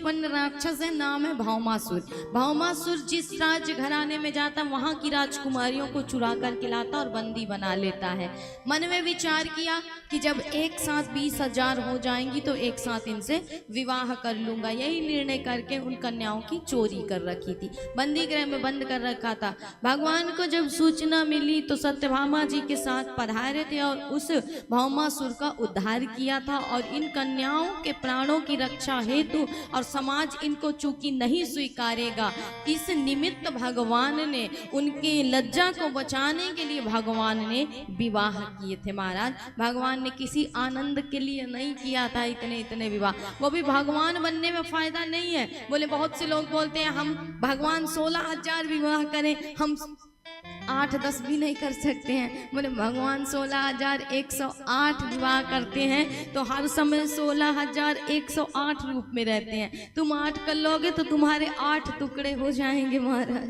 उत्पन्न राक्षस है, नाम है भौमासुर। भौमासुर जिस राज घराने में जाता वहां की राजकुमारियों को चुरा कर के लाता और बंदी बना लेता है। मन में विचार किया कि जब एक साथ 20,000 हो जाएंगी तो एक साथ इनसे विवाह कर लूंगा। यही निर्णय करके उन कन्याओं की चोरी कर रखी थी, बंदी गृह में बंद कर रखा था। भगवान को जब सूचना मिली तो सत्यभामा जी के साथ पधारे थे और उस भौमासुर का उद्धार किया था। और इन कन्याओं के प्राणों की रक्षा हेतु और समाज इनको चूंकि नहीं स्वीकारेगा, इस निमित्त भगवान ने उनके लज्जा को बचाने के लिए भगवान ने विवाह किए थे। महाराज भगवान ने किसी आनंद के लिए नहीं किया था इतने विवाह, वो भी भगवान बनने में फायदा नहीं है। बोले बहुत से लोग बोलते हैं हम भगवान 16,000 विवाह करें, हम 8-10 भी नहीं कर सकते हैं। बोले भगवान 16,108 विवाह करते हैं तो हर समय 16,108 रूप में रहते हैं। तुम 8 कर लोगे तो तुम्हारे 8 टुकड़े हो जाएंगे महाराज।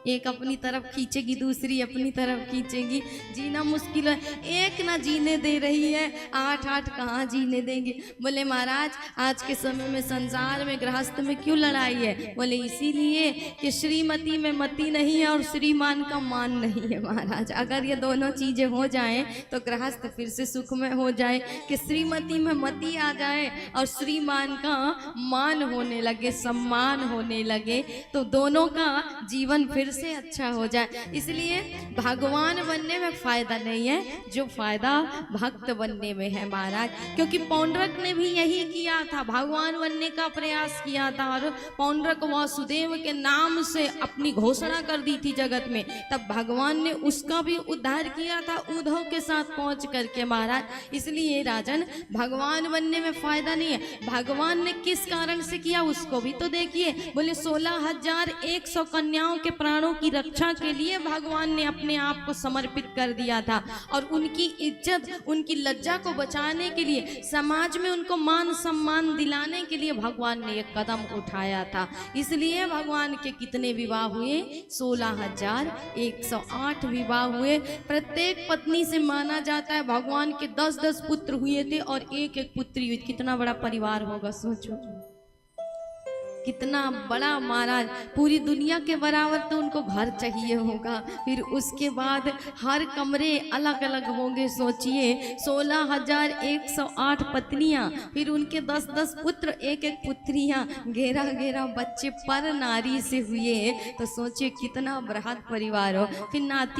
एक अपनी तरफ खींचेगी, दूसरी अपनी तरफ खींचेगी, जीना मुश्किल है। एक ना जीने दे रही है, 8-8 कहाँ जीने देंगे। बोले महाराज आज के समय में संसार में गृहस्थ में क्यों लड़ाई है? बोले इसीलिए कि श्रीमती में मति नहीं है और श्रीमान का मान नहीं है। महाराज अगर ये दोनों चीजें हो जाएं तो गृहस्थ फिर से सुख में हो जाए, कि श्रीमती में मति आ जाए और श्रीमान का मान होने लगे, सम्मान होने लगे, तो दोनों का जीवन फिर से अच्छा हो जाए। इसलिए भगवान बनने में फायदा नहीं है, जो फायदा भक्त बनने में है महाराज। क्योंकि पौंड्रक ने भी यही किया था, भगवान बनने का प्रयास किया था और पौंड्रक वासुदेव के नाम से अपनी घोषणा कर दी थी जगत में। तब भगवान ने उसका भी उद्धार किया था उद्धव के साथ पहुंच करके महाराज। इसलिए राजन भगवान बनने में फायदा नहीं है। भगवान ने किस कारण से किया उसको भी तो देखिए। बोले 16,100 कन्याओं के प्राणों की रक्षा के लिए भगवान ने अपने आप को समर्पित कर दिया था और उनकी इज्जत, उनकी लज्जा को बचाने के लिए, समाज में उनको मान सम्मान दिलाने के लिए भगवान ने एक कदम उठाया था। इसलिए भगवान के कितने विवाह हुए? 16,108 विवाह हुए। प्रत्येक पत्नी से माना जाता है भगवान के 10-10 पुत्र हुए थे और एक पुत्री हुई। कितना बड़ा परिवार होगा सोचो, कितना बड़ा महाराज। पूरी दुनिया के बराबर तो उनको घर चाहिए होगा। फिर उसके बाद हर कमरे अलग अलग होंगे। सोचिए 16,108 पत्नियां, फिर उनके 10-10 पुत्र, एक पुत्रियां, 11 बच्चे पर नारी से हुए। तो सोचिए कितना बृहद परिवार हो। फिर नाती